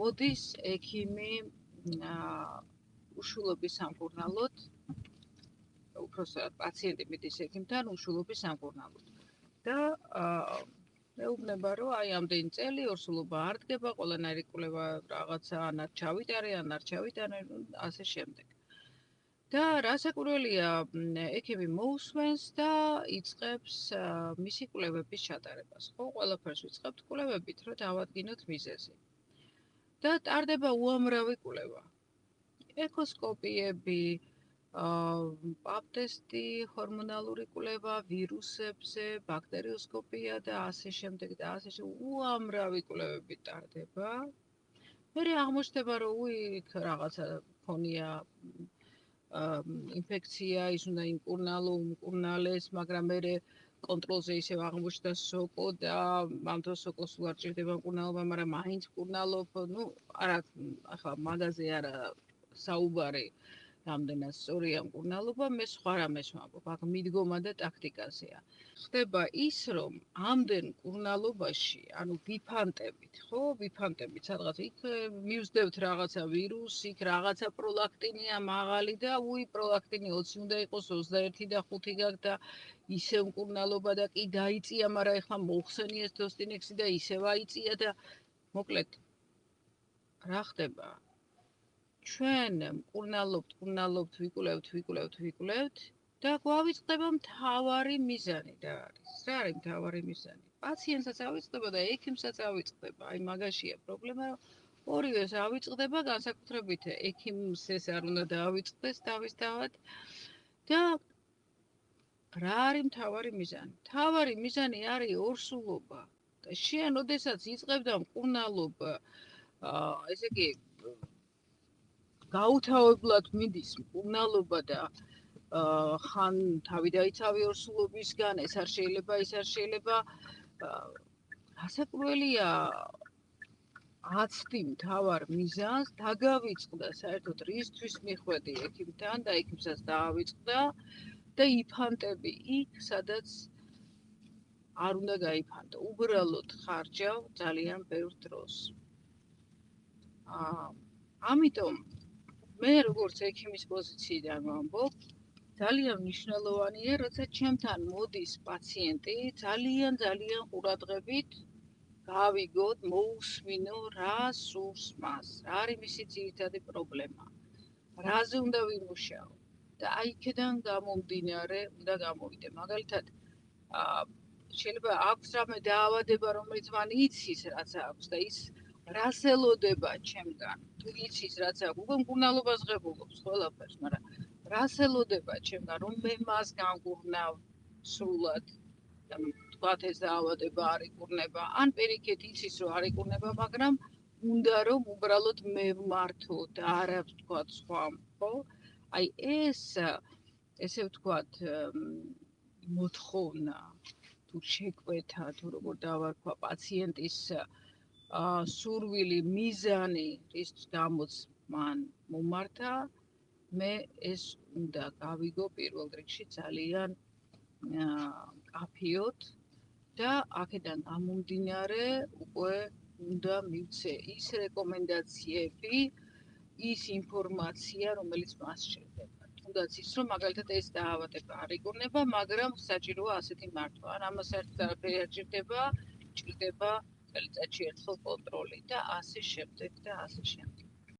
მოდის ექიმი უშულობის სამკურნალოდ, უпростоად პაციენტი მიდის ექიმთან უშულობის სამკურნალოდ. და მეუბნება, რომ აი ამდენი წელი ორსულობა არ დგება, ყველანაირი კვლევა რაღაცა ან არ ჩავიტარე, ან არ ჩავიტანე, ასე შემდეგ. და რასაკვირველია, ექიმი მოусმენს და იწყებს მისი კვლევების ჩატარებას. ხო, ყველაფერს ვიწყებთ კვლევებით, რომ დავადგინოთ მიზეზი. და ტარდება უამრავი კვლევა. ეკოსკოპიები, პაპ ტესტი, ჰორმონალური კვლევა, ვირუსებზე, ბაქტერიოსკოპია და ასე შემდეგ და ასე შემდეგ. უამრავი კვლევები ტარდება. მერე აღმოჩნდება, რომ იქ რაღაცა ქონია ინფექცია, ის უნდა იმკურნალო, უმკურნალეს, მაგრამ მერე კონტროლზე ისევ აღმოჩნდა სოკო და ამ დროს სოკოს არ ჭირდება მკურნალობა, მაგრამ მაინც მკურნალობ, არა, ახლა მაგაზე არა საუბარი, რამდენად სწორია მკურნალობა, მე სხვა რამეს ვამბობ, აქ მიდგომა და ტაქტიკაზეა. ხდება ის, რომ ამდენ მკურნალობაში, ანუ ვიფანტებით, ხო, ვიფანტებით, სადღაც იქ მივსდევთ რაღაცა ვირუსი, იქ რაღაცა პროლაქტინია მაღალი და პროლაქტინი 20 უნდა იყოს, 21 და 5 გაქვს და ისევ მკურნალობა და კი დაიწია, მაგრამ ეხლა მოხსენიეს დოსტინექსი და ისევ აიწია და მოკლედ რა ხდება? ჩვენ მკურნალობთ, ვიკვლევთ და გვავიწყდება მთავარი მიზანი რა არის? რა არის მთავარი მიზანი? პაციენტსაც ავიწყდება და ექიმსაც ავიწყდება. აი მაგაშია პრობლემა, რომ ორივეს ავიწყდება, განსაკუთრებით ექიმს ეს არ უნდა დაავიწყდეს თავისთავად. და რა არის მთავარი მიზანი? მთავარი მიზანი არის ორსულობა. და შენ, ოდესაც იწყებდა მკურნალობა, ესე იგი გაუთავებლად მიდის მკურნალობა და ხან თავი დაიცავი ორსულობისგან, ეს არ შეიძლება, ის არ შეიძლება. რასაკვირველია, აცდი მთავარ მიზანს, დაგავიწყდა საერთოდ რისთვის მიხვედი ექიმთან და ექიმსაც დაავიწყდა და იფანტები იქ, სადაც არ უნდა გაიფანტო. უბრალოდ ხარჯავ ძალიან ბევრ დროს. ამიტომ მე როგორც ექიმის პოზიციიდან ვამბობ, ძალიან მნიშვნელოვანია, როცა ჩემთან მოდის პაციენტი, ძალიან ყურადღებით გავიგოთ, მოусმინო, რა სურს მას, რა არის მისი ძირითადი პრობლემა, რაზე უნდა ვიმუშაო და აი იქიდან გამომდინარე უნდა გამოვიდე. მაგალითად, შეიძლება აქვს რამე დაავადება, რომელიც მან იცის, რაც აქვს და ის რას ელოდება ჩემგან, თუ იცის, რაც აქვს, უკვე მკურნალობას ღებულობს ყველაფერს, მაგრამ რას ელოდება ჩემგან, რომ მე მას გამკურნავ სრულად და თქვათ ეს დაავადება არ იკურნება, ან პირიქით იცის, რომ არ იკურნება, მაგრამ უნდა რომ უბრალოდ მე ვმართო და არა თქვათ სხვა, ხო? აი ეს, ესე ვთქვათ, მოთხოვნა, თუ შეკვეთა, თუ როგორ დავარქვა პაციენტის სურვილი, მიზანი, რის გამოც მან მომართა, მე ეს უნდა გავიგო პირველ რიგში ძალიან კაფიოდ და აქედან გამომდინარე უკვე უნდა მივცე ის რეკომენდაციები, ის ინფორმაცია, რომელიც მას სჭირდება. თუნდაც ის, რომ მაგალითად ეს დაავადება არ იკურნება, მაგრამ საჭიროა ასეთი მართვა. ან ამას საერთოდ არაფერი არ ჭირდება, ჭირდება წელიწადში ერთხელ კონტროლი და ასე შემდეგ და ასე შემდეგ.